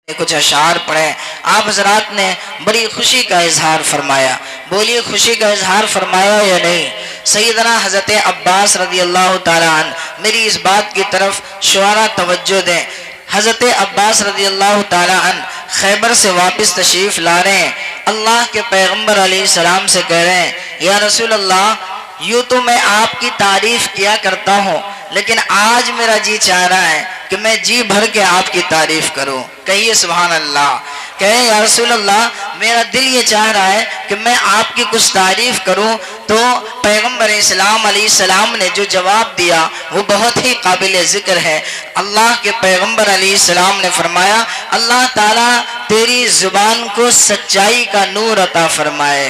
کچھ اشعار پڑھے۔ آپ حضرات نے بڑی خوشی کا اظہار فرمایا، بولیے خوشی کا اظہار فرمایا یا نہیں؟ سیدنا حضرت عباس رضی اللہ تعالی عنہ، میری اس بات کی طرف شعراء توجہ دیں۔ حضرت عباس رضی اللہ تعالی عنہ خیبر سے واپس تشریف لا رہے ہیں، اللہ کے پیغمبر علیہ السلام سے کہہ رہے ہیں یا رسول اللہ، یوں تو میں آپ کی تعریف کیا کرتا ہوں، لیکن آج میرا جی چاہ رہا ہے کہ میں جی بھر کے آپ کی تعریف کروں۔ کہیے سبحان اللہ، کہیں یا رسول اللہ میرا دل یہ چاہ رہا ہے کہ میں آپ کی کچھ تعریف کروں۔ تو پیغمبر اسلام علیہ السلام نے جو جواب دیا وہ بہت ہی قابل ذکر ہے۔ اللہ کے پیغمبر علیہ السلام نے فرمایا اللہ تعالیٰ تیری زبان کو سچائی کا نور عطا فرمائے،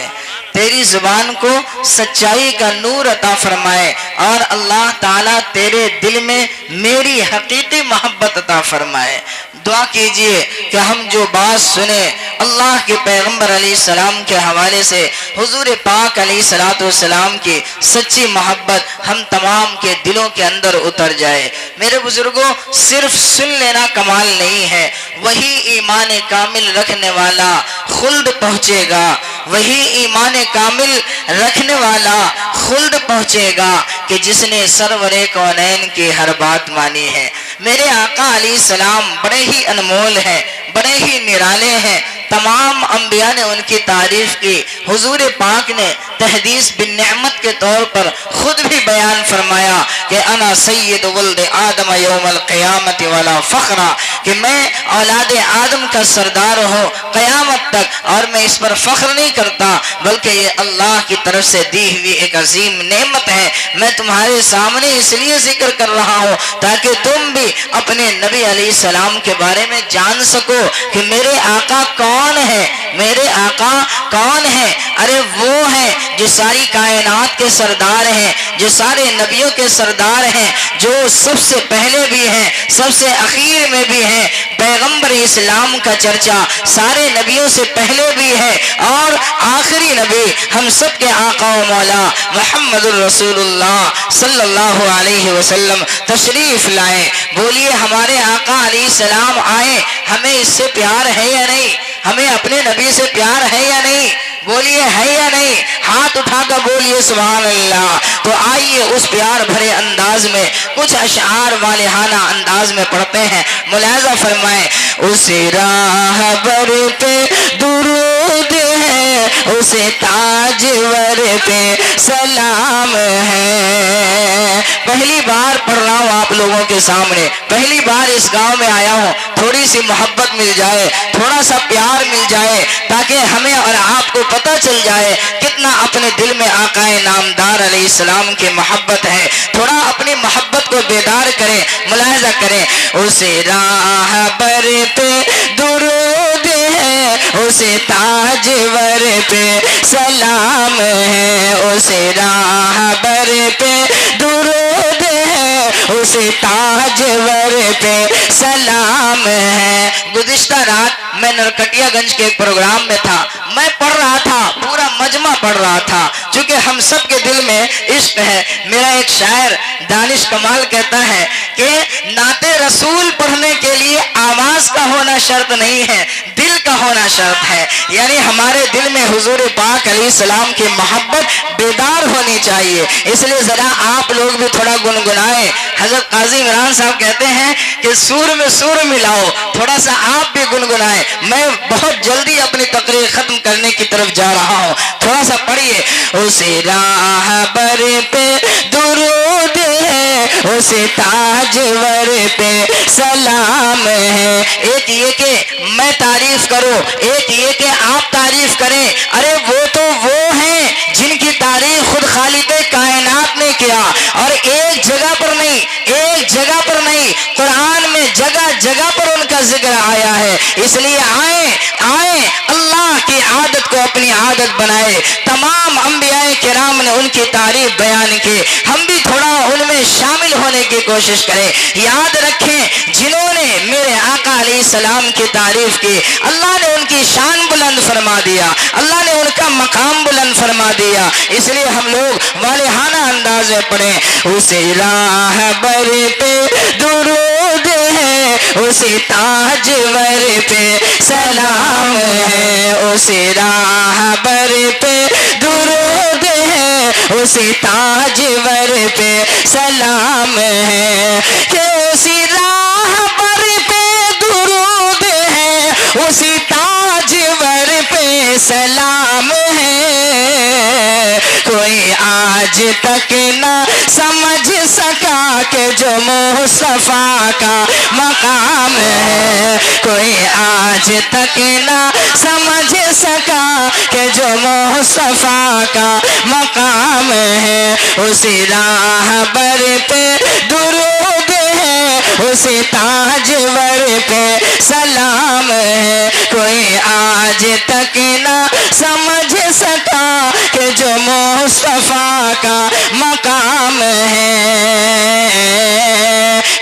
تیری زبان کو سچائی کا نور عطا فرمائے، اور اللہ تعالیٰ تیرے دل میں میری حقیقی محبت عطا فرمائے۔ دعا کیجئے کہ ہم جو بات سنیں اللہ کے پیغمبر علیہ السلام کے حوالے سے، حضور پاک علیہ السلام کی سچی محبت ہم تمام کے دلوں کے اندر اتر جائے۔ میرے بزرگوں، صرف سن لینا کمال نہیں ہے، وہی ایمان کامل رکھنے والا خلد پہنچے گا، وہی ایمان کامل رکھنے والا خلد پہنچے گا کہ جس نے سرور کونین کی ہر بات مانی ہے۔ میرے آقا علیہ السلام بڑے ہی انمول ہیں، بڑے ہی نرالے ہیں، تمام انبیاء نے ان کی تعریف کی۔ حضور پاک نے تحدیث بالنعمت کے طور پر خود بھی بیان فرمایا کہ انا سید ولد آدم یوم القیامت ولا فخرا، کہ میں اولاد آدم کا سردار ہوں قیامت تک، اور میں اس پر فخر نہیں کرتا بلکہ یہ اللہ کی طرف سے دی ہوئی ایک عظیم نعمت ہے۔ میں تمہارے سامنے اس لیے ذکر کر رہا ہوں تاکہ تم بھی اپنے نبی علیہ السلام کے بارے میں جان سکو کہ میرے آقا کون ہے، میرے آقا کون ہے۔ ارے وہ ہیں جو ساری کائنات کے سردار ہیں، جو سارے نبیوں کے سردار ہیں، جو سب سے پہلے بھی ہیں، سب سے اخیر میں بھی ہیں۔ پیغمبر اسلام کا چرچا سارے نبیوں سے پہلے بھی ہے، اور آخری نبی ہم سب کے آقا و مولا محمد الرسول اللہ صلی اللہ علیہ وسلم تشریف لائے۔ بولیے ہمارے آقا علیہ السلام آئے، ہمیں اس سے پیار ہے یا نہیں؟ ہمیں اپنے نبی سے پیار ہے یا نہیں؟ بولیے ہے یا نہیں؟ ہاتھ اٹھا کر بولیے سبحان اللہ۔ تو آئیے اس پیار بھرے انداز میں کچھ اشعار والہانہ انداز میں پڑھتے ہیں، ملاحظہ فرمائیں۔ اس راہ بر پہ درود ہے، اس تاجور پہ سلام ہے۔ پہلی بار پڑھ رہا ہوں آپ لوگوں کے سامنے، پہلی بار اس گاؤں میں آیا ہوں، تھوڑی سی محبت مل جائے، تھوڑا سا پیار مل جائے، تاکہ ہمیں اور آپ کو پتہ چل جائے کتنا اپنے دل میں آقا نامدار علیہ السلام کی محبت ہے۔ تھوڑا اپنی محبت کو بیدار کریں، ملاحظہ کریں۔ اس راہ بر پہ درود ہے، اس تاجور پہ سلام ہے، اس راہ بر پہ درود ہے، اس تاجور پہ سلام ہے۔ گزشتہ رات میں نرکٹیا گنج کے ایک پروگرام میں تھا، میں پڑھ رہا تھا، پورا مجمع پڑھ رہا تھا، چونکہ ہم سب کے دل میں عشق ہے۔ میرا ایک شاعر دانش کمال کہتا ہے کہ نعت رسول پڑھنے کے لیے آواز کا ہونا شرط نہیں ہے، دل کا ہونا شرط ہے، یعنی ہمارے دل میں حضور پاک علیہ السلام کی محبت بیدار ہونی چاہیے۔ اس لیے ذرا آپ لوگ بھی تھوڑا گنگنائیں۔ حضرت قاضی عمران صاحب کہتے ہیں کہ سور میں سور ملاؤ، تھوڑا سا آپ بھی گنگنائیں۔ میں بہت جلدی اپنی تقریر ختم کرنے کی طرف جا رہا ہوں، تھوڑا سا پڑھیے۔ اس راہ بر پہ درود ہے، اس تاجور پہ سلام ہے۔ ایک یہ کہ میں تعریف کروں، ایک یہ کہ آپ تعریف کریں۔ ارے وہ تو وہ ہیں جن کی تعریف خود خالق کائنات نے کیا، اور ایک جگہ پر نہیں، ایک جگہ پر نہیں، قرآن میں جگہ جگہ پر ان کا ذکر آیا ہے۔ اس لیے آئیں اللہ کی عادت کو اپنی عادت بنائے۔ تمام انبیاء کرام نے ان کی تعریف بیان کی، ہم بھی تھوڑا ان میں شامل ہونے کی کوشش کریں۔ یاد رکھیں جنہوں نے میرے آقا علیہ السلام کی تعریف کی، اللہ نے ان کی شان بلند فرما دیا، اللہ نے ان کا مقام بلند فرما دیا۔ اس لیے ہم لوگ والہانہ انداز میں پڑھیں۔ اس راہ بر پہ درود ہے، اس تاجور پہ اسی راہبر پہ درود ہے، اسی تاجور پہ سلام ہے، کہ اسی راہبر پہ درود ہے، اسی تاجور پہ سلام ہے۔ کوئی آج تک نہ سمجھ سکا کہ جو مصطفیٰ کا مقام ہے، کوئی آج تک نہ سمجھ سکا کہ جو مصطفیٰ کا مقام ہے، اسی راہبر پہ درود ہے، اسی تاجور پہ سلام ہے۔ کوئی آج تک نہ سمجھ سکا کہ جو مصطفیٰ کا مقام ہے۔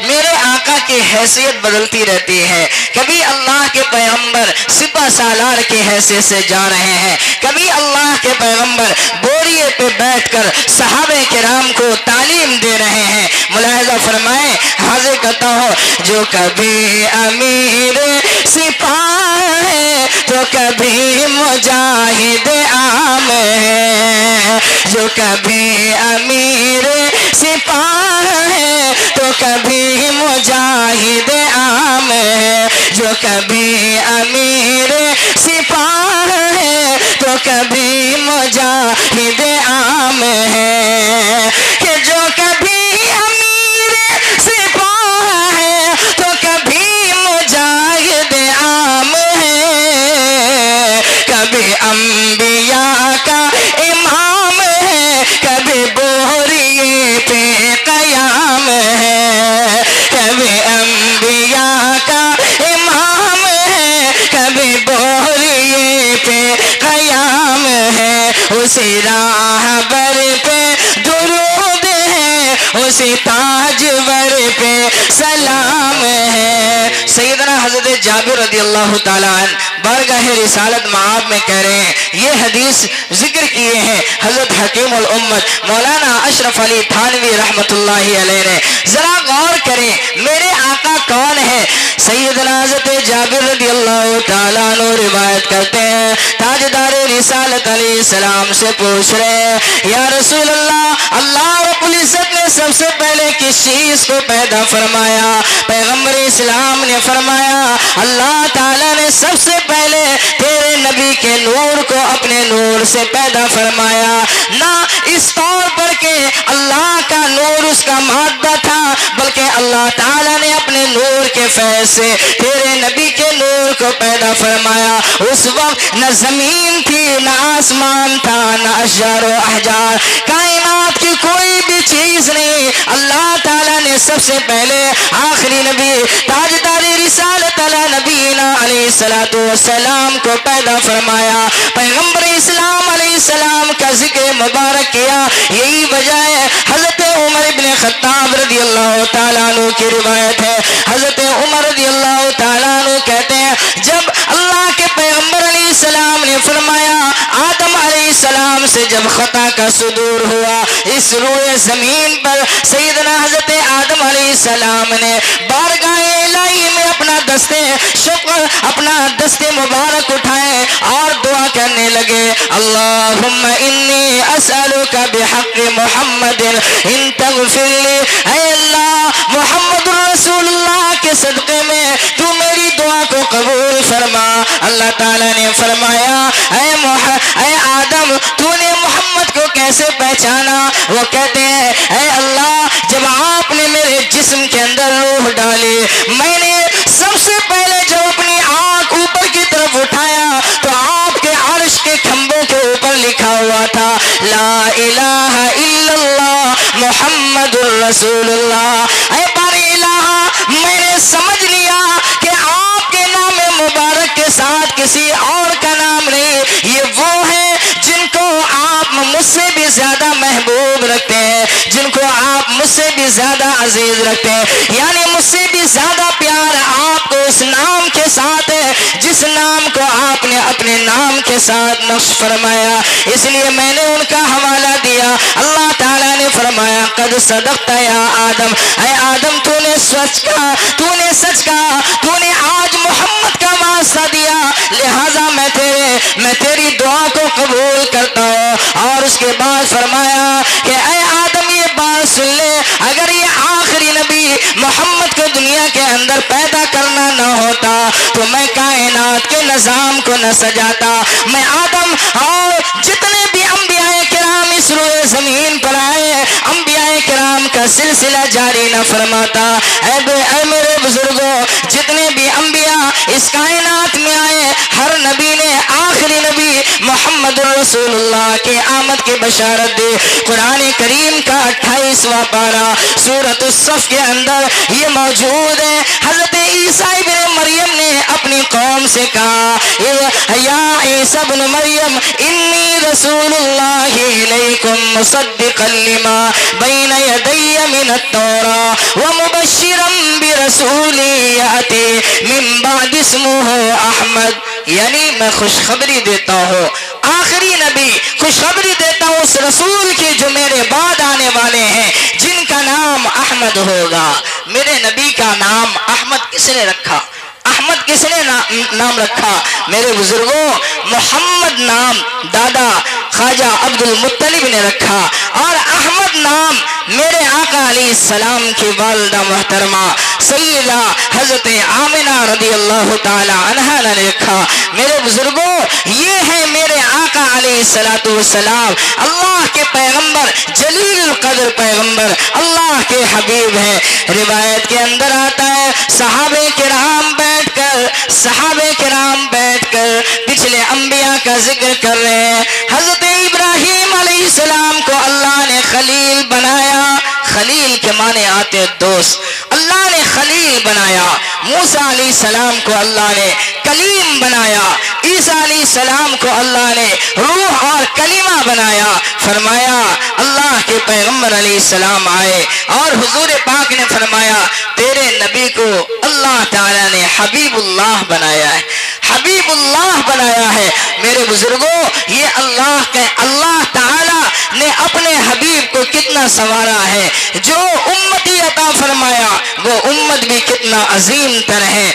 میرے آقا کی حیثیت بدلتی رہتی ہے، کبھی اللہ کے پیغمبر سپہ سالار کی حیثیت سے جا رہے ہیں، کبھی اللہ کے پیغمبر بوریے پہ بیٹھ کر صحابہ کرام کو تعلیم دے رہے ہیں۔ ملاحظہ فرمائیں، حاضر کرتا ہوں، جو کبھی امیر سپاہ ہے تو کبھی مجاہد عام ہے، جو کبھی امیر سپاہ ہے تو کبھی مجاہد عام ہے، جو کبھی امیر سپاہ ہے تو کبھی مجاہد عام ہے، کہ جو کبھی امیر سپاہ ہے تو کبھی مجاہد عام ہے، کبھی انبیاء کا امام ہے، کبھی بوریے پہ قیام ہے، کبھی انبیاء کا امام ہے، کبھی بوریے پہ قیام ہے، اسی راہبر پہ درود ہے، اسی تاجور پہ سلام ہے۔ سیدنا حضرت جابر رضی اللہ تعالیٰ عنہ بارگاہ رسالت معاب میں کہہ رہے ہیں، یہ حدیث ذکر کیے ہیں حضرت حکیم الامت مولانا اشرف علی تھانوی رحمت اللہ علیہ نے۔ ذرا غور کریں میرے آقا کون ہے؟ سیدنا حضرت جابر رضی اللہ تعالیٰ عنہ روایت کرتے ہیں، تاجدار رسالت علیہ السلام سے پوچھ رہے ہیں، یا رسول اللہ، اللہ رب العزت نے سب سے پہلے کس چیز کو پیدا فرمایا؟ پیغمبر اسلام نے فرمایا، اللہ تعالیٰ نے سب سے پہلے تیرے نبی کے نور کو اپنے نور سے پیدا فرمایا، نہ اس طور پر کہ اللہ کا نور اس کا مادہ تھا، بلکہ اللہ تعالیٰ نے اپنے نور کے فیض سے تیرے نبی کے نور کو پیدا فرمایا۔ اس وقت نہ زمین تھی، نہ آسمان تھا، نہ اشجار و احجار، کائنات کی کوئی بھی چیز نہیں، اللہ تعالیٰ نے سب سے پہلے آخری نبی تاجدار رسالت علی نبینا علیہ السلام کو پیدا فرمایا، پیغمبر اسلام علیہ السلام کا ذکر مبارک کیا۔ یہی وجہ ہے حضرت عمر بن خطاب رضی اللہ تعالیٰ عنہ کی روایت ہے، حضرت عمر رضی اللہ تعالیٰ عنہ کہتے ہیں، جب اللہ کے پیغمبر علیہ السلام نے فرمایا، آدم علیہ السلام سے جب خطا کا صدور ہوا اس روئے زمین پر، سیدنا حضرت آدم علیہ السلام نے بارگاہ الہی میں اپنا دستے مبارک اٹھائے اور دعا کرنے لگے، اللہم انی اسألک بحق محمد ان تغفر لی، اے اللہ محمد رسول اللہ کے صدقے میں تو میری دعا کو قبول فرما۔ اللہ تعالیٰ نے فرمایا، اے آدم تو نے محمد کو کیسے پہچانا؟ وہ کہتے ہیں، اے اللہ جب آپ نے میرے جسم کے اندر روح ڈالی، میں نے سب سے پہلے جب اپنی آنکھ اوپر کی طرف اٹھایا تو آپ کے عرش کے کھمبوں کے اوپر لکھا ہوا تھا، لا الہ الا اللہ محمد رسول اللہ۔ اے باری الہ، میں نے سمجھ لیا کہ آپ کے نام مبارک کے ساتھ کسی اور کا نام نہیں، یہ وہ ہے جن کو آپ مجھ سے بھی زیادہ محبوب رکھتے ہیں، جن کو آپ مجھ سے بھی زیادہ عزیز رکھتے ہیں، یعنی مجھ سے بھی زیادہ پیار آپ کو اس نام کے ساتھ ہے جس نام کو آپ نے اپنے نام کے ساتھ نقش فرمایا، اس لیے میں نے ان کا حوالہ دیا۔ اللہ تعالیٰ نے فرمایا، قد صدقت یا آدم، اے آدم تو نے سچ کہا، تو نے آج محمد کا واسطہ دیا، لہذا میں تیری دعا کو قبول کرتا ہوں۔ اور اس کے بعد فرمایا کہ اے آدم یہ بات سن لے، اگر یہ آخری نبی محمد کو دنیا کے اندر پیدا کرنا نہ ہوتا تو میں کائنات کے نظام کو نہ سجاتا، میں آدم اور جتنے بھی انبیاء کرام اس روئے زمین پر آئے انبیاء کرام کا سلسلہ جاری نہ فرماتا۔ اے میرے بزرگوں، جتنے بھی انبیاء اس کائنات میں آئے ہر نبی نے آخری نبی محمد رسول اللہ کے آمد کی بشارت دی۔ قرآن کریم کا 28واں پارہ سورۃ الصف کے اندر یہ موجود ہے۔ حضرت عیسیٰ ابن مریم نے اپنی قوم سے کہا یا عیسیٰ ابن مریم انی رسول اللہ الیکم مصدقا لما بین یدی من التوراۃ ومبشرا برسول یأتی من بعد اسمہ احمد، یعنی میں خوشخبری دیتا ہوں، آخری نبی خوشخبری دیتا ہوں اس رسول کی جو میرے بعد آنے والے ہیں جن کا نام احمد ہوگا۔ میرے نبی کا نام احمد کس نے رکھا؟ احمد کس نے نام رکھا؟ میرے بزرگوں، محمد نام دادا خواجہ عبد المطلب نے رکھا، اور احمد نام میرے آقا علیہ السلام کی والدہ محترمہ سیدہ حضرت آمنہ رضی اللہ تعالی عنہا نے رکھا۔ میرے بزرگوں، یہ ہے میرے آقا علیہ السلام، اللہ کے پیغمبر، جلیل القدر پیغمبر، اللہ کے حبیب ہیں۔ روایت کے اندر آتا ہے صحابہ کرام بیٹھ کر پچھلے انبیاء کا ذکر کر رہے ہیں۔ حضرت ابراہیم علیہ السلام کو اللہ نے خلیل بنایا، خلیل کے معنی آتے دوست، اللہ نے خلیل بنایا۔ موسیٰ علیہ السلام کو اللہ نے کلیم بنایا، عیسیٰ علیہ السلام کو اللہ نے روح اور کلمہ بنایا۔ فرمایا اللہ کے پیغمبر علیہ السلام آئے اور حضور پاک نے فرمایا تیرے نبی کو اللہ تعالیٰ نے حبیب اللہ بنایا ہے، حبیب اللہ بنایا ہے۔ میرے بزرگوں، یہ اللہ تعالیٰ نے اپنے حبیب کو کتنا سنوارا ہے، جو امتی عطا فرمایا وہ امت بھی کتنا عظیم تر ہے۔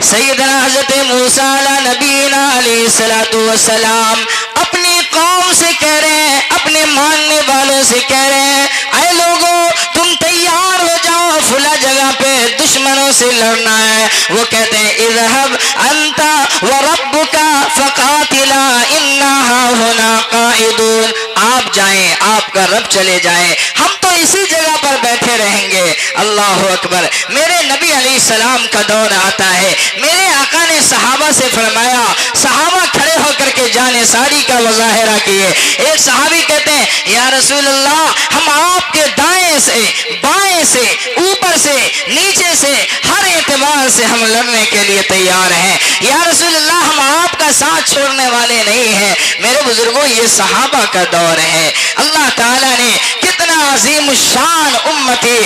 سیدنا حضرت موسیٰ علیہ نبینا علیہ السلام اپنی قوم سے کہہ رہے ہیں، اپنے ماننے والوں سے کہہ رہے ہیں اے لوگوں تم تیار ہو جاؤ، فلاں جگہ پہ دشمنوں سے لڑنا ہے۔ وہ کہتے ہیں اذهب انت وربك فقاتلا انا هنا قاعدون، آپ جائیں، آپ کا رب چلے جائیں، ہم تو اسی جگہ پر بیٹھے رہیں گے۔ اللہ اکبر۔ میرے نبی علیہ السلام کا دور آتا ہے، میرے آقا نے صحابہ سے فرمایا، صحابہ کھڑے ہو کر کے جان ساری کا مظاہرہ کیے۔ ایک صحابی کہتے ہیں یا رسول اللہ ہم آپ کے دائیں سے بائیں سے اوپر سے نیچے سے ہر اعتبار سے ہم لڑنے کے لیے تیار ہیں، یا رسول اللہ ہم آپ کا ساتھ چھوڑنے والے نہیں ہیں۔ میرے بزرگوں، یہ صحابہ کا دور ہے۔ اللہ تعالیٰ نے کتنا عظیم الشان امتی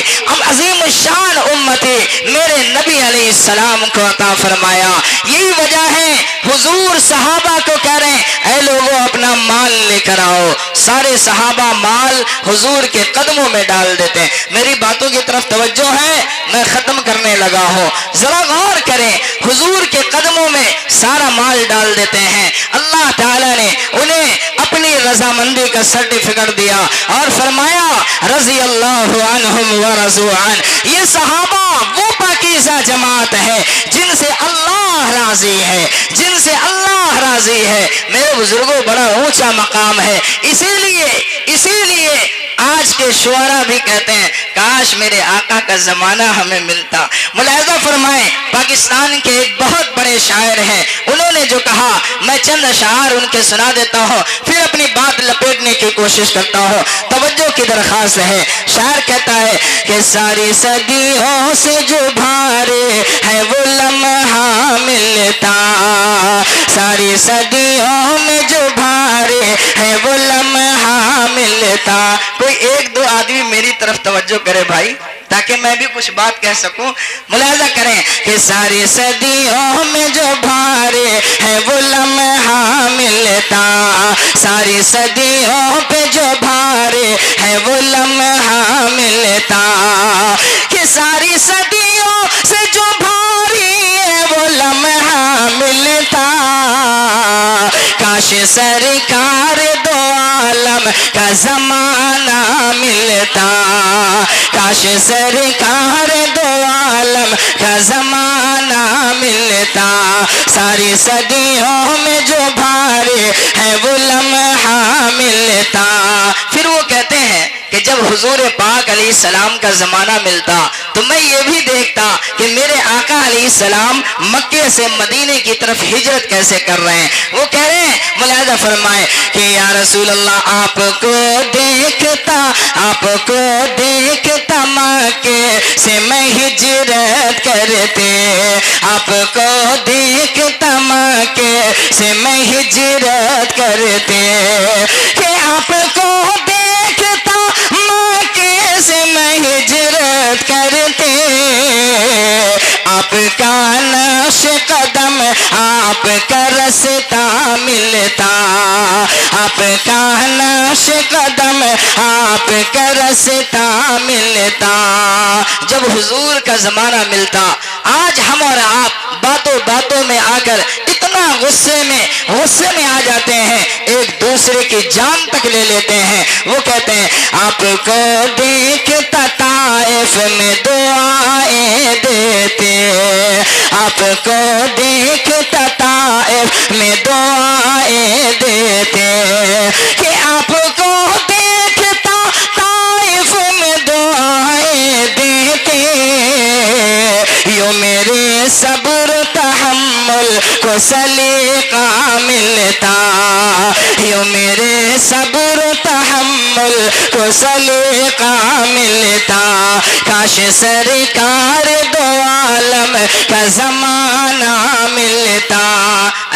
میرے نبی علیہ السلام کو عطا فرمایا۔ یہی وجہ ہے حضور صحابہ کو کہہ رہے ہیں اے لوگوں اپنا مال لے کر آؤ۔ سارے صحابہ مال حضور کے قدموں میں ڈال دیتے ہیں۔ میری باتوں کی طرف توجہ ہے، میں ختم کرنے لگا ہوں، ذرا غور کریں۔ حضور کے قدموں میں سارا مال ڈال دیتے ہیں۔ اللہ تعالیٰ نے انہیں اپنی رضامندی کا سرٹیفکیٹ دیا اور فرمایا رضی اللہ عنہم ورضوا عنہ۔ یہ صحابہ وہ پاکیزہ جماعت ہے جن سے اللہ راضی ہے، جن سے اللہ راضی ہے۔ میرے بزرگوں، بڑا اونچا مقام ہے۔ اسی لیے آج کے شعراء بھی کہتے ہیں کاش میرے آقا کا زمانہ ہمیں ملتا۔ ملاحظہ فرمائیں، پاکستان کے ایک بہت بڑے شاعر ہیں، انہوں نے جو کہا میں چند اشعار ان کے سنا دیتا ہوں، پھر اپنی بات لپیٹنے کی کوشش کرتا ہوں، توجہ کی درخواست ہے۔ شاعر کہتا ہے کہ ساری صدیوں سے جو بھارے ہے وہ لمحہ ملتا، ساری صدیوں میں جو بھارے ہے وہ لمحہ ملتا۔ کوئی ایک دو آدمی میری طرف توجہ کرے بھائی، تاکہ میں بھی کچھ بات کہہ سکوں۔ ملاحظہ کریں کہ ساری صدیوں میں جو بھارے ہے وہ لمحہ ملتا، ساری صدیوں پہ جو بھارے ہے وہ لمحہ ملتا، کہ ساری صدیوں سے جو بھاری ہے وہ لمحہ ملتا، کاش سرکار دو عالم کا زمانہ ملتا، کاش سرکار دو عالم کا زمانہ ملتا، ساری صدیوں میں جو بھارے ہے وہ لمحہ ملتا۔ پھر وہ کہتے ہیں کہ جب حضور پاک علیہ السلام کا زمانہ ملتا تو میں یہ بھی دیکھتا کہ میرے آقا علیہ السلام مکے سے مدینے کی طرف ہجرت کیسے کر رہے ہیں۔ وہ کہہ رہے ہیں، ملاحظہ فرمائیں کہ یا رسول اللہ آپ کو دیکھتا، آپ کو دیکھتا مکے سے میں ہجرت کرتے، آپ کو دیکھتا مکے سے میں ہجرت کرتے، کہ آپ کو دیکھتا مکے سے میں ہجرت کرتے، آپ کا نقش قدم آپ کا رستہ ملتا، آپ کا نقش قدم آپ کا رستہ ملتا۔ جب حضور کا زمانہ ملتا، آج ہم اور آپ باتوں باتوں میں آ کر اتنا غصے میں آ جاتے ہیں، ایک دوسرے کی جان تک لے لیتے ہیں۔ وہ کہتے ہیں آپ کو دیکھتا طائف میں دعائیں دیتے، آپ کو دیکھتا طائف میں دعائیں دیتے، کہ آپ کو دیکھتا طائف میں دعائیں دیتے، یوں میرے صبر تحمل کو سلیقہ ملتا، یوں میرے صبر تحمل کو سلیقہ ملتا، کاش سرکار دو عالم کا زمانہ ملتا۔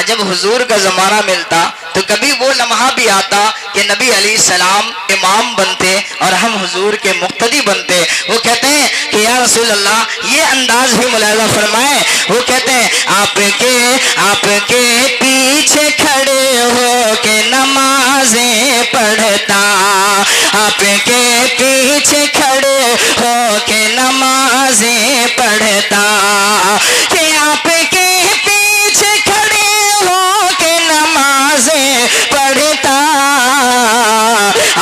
جب حضور کا زمانہ ملتا تو کبھی وہ لمحہ بھی آتا کہ نبی علیہ السلام امام بنتے اور ہم حضور کے مقتدی بنتے۔ وہ کہتے ہیں کہ یا رسول اللہ، یہ انداز بھی ملاحظہ فرمائیں، وہ کہتے ہیں آپ کے پیچھے کھڑے ہو کے نمازیں پڑھتا، آپ کے پیچھے کھڑے ہو کے نمازیں پڑھتا، کہ آپ کے پیچھے کھڑے ہو کے نمازیں پڑھتا،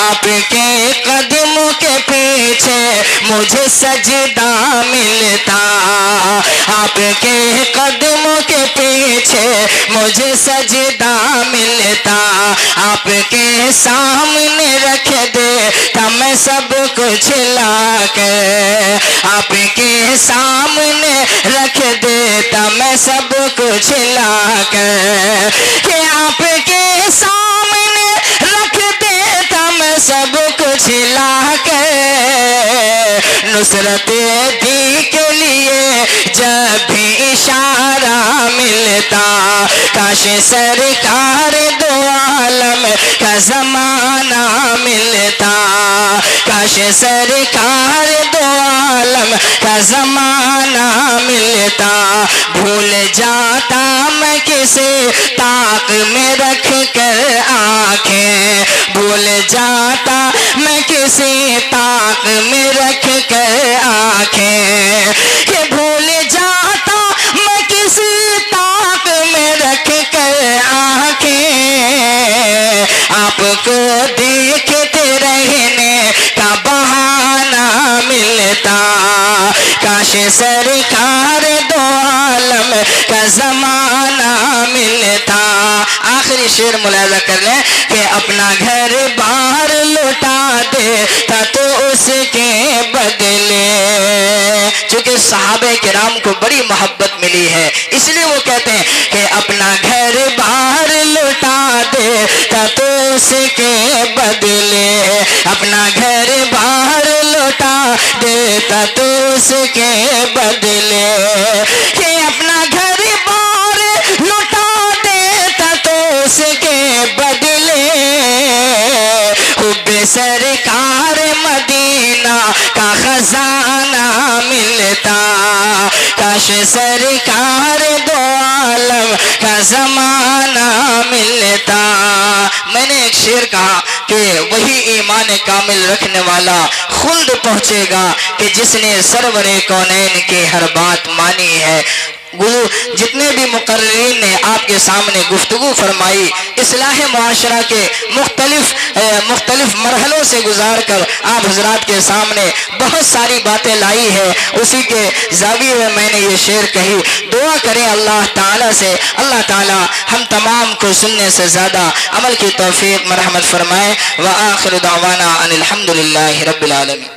آپ کے قدموں کے پیچھے مجھے سجدہ ملتا، آپ کے قدموں کے پیچھے مجھے سجدہ ملتا، آپ کے سامنے رکھ دیتا میں سب کچھ لا کے، آپ کے سامنے رکھ دیتا میں سب کچھ لا کے، کہ آپ کے سامنے رکھ دیتا میں سب کچھ لا کے، نصرت دی کے لیے جب بھی اشارہ ملتا، کاش سرکار دو عالم کا زمانہ ملتا، کاش سرکار دو عالم کا زمانہ ملتا، بھول جاتا میں کسی طاق میں رکھ کر آنکھیں، بھول جاتا میں کسی طاق میں رکھ کر آنکھیں، کہ بھول جاتا میں کسی طاق میں رکھ کر آنکھیں، آپ کو دیکھتے رہنے کا بہانہ ملتا، کاش سرکار دو عالم کا زمانہ ملتا۔ آخری شعر ملاحظہ کر لیں کہ اپنا گھر بار لوٹا دیتا تو اس کے بدلے، چونکہ صحابہ کرام کو بڑی محبت ملی ہے اس لیے وہ کہتے ہیں کہ اپنا گھر بار لوٹا دیتا تو اس کے بدلے، اپنا گھر بار لوٹا دیتا تو اس کے بدلے، کہ اپنا گھر بار لوٹا دیتا تو اس کے بدلے، حب سرکار مدینہ کا خزانہ ملتا، کاش سرکار دو عالم کا زمانہ ملتا۔ میں نے ایک شعر کہا کہ وہی ایمان کامل رکھنے والا خلد پہنچے گا کہ جس نے سرور کونین کی ہر بات مانی ہے۔ جتنے بھی مقررین نے آپ کے سامنے گفتگو فرمائی، اصلاح معاشرہ کے مختلف مرحلوں سے گزار کر آپ حضرات کے سامنے بہت ساری باتیں لائی ہے، اسی کے زاویے میں میں نے یہ شعر کہی۔ دعا کریں اللہ تعالیٰ سے، اللہ تعالیٰ ہم تمام کو سننے سے زیادہ عمل کی توفیق مرحمت فرمائے۔ وآخر دعوانا ان الحمد للہ رب العالمین۔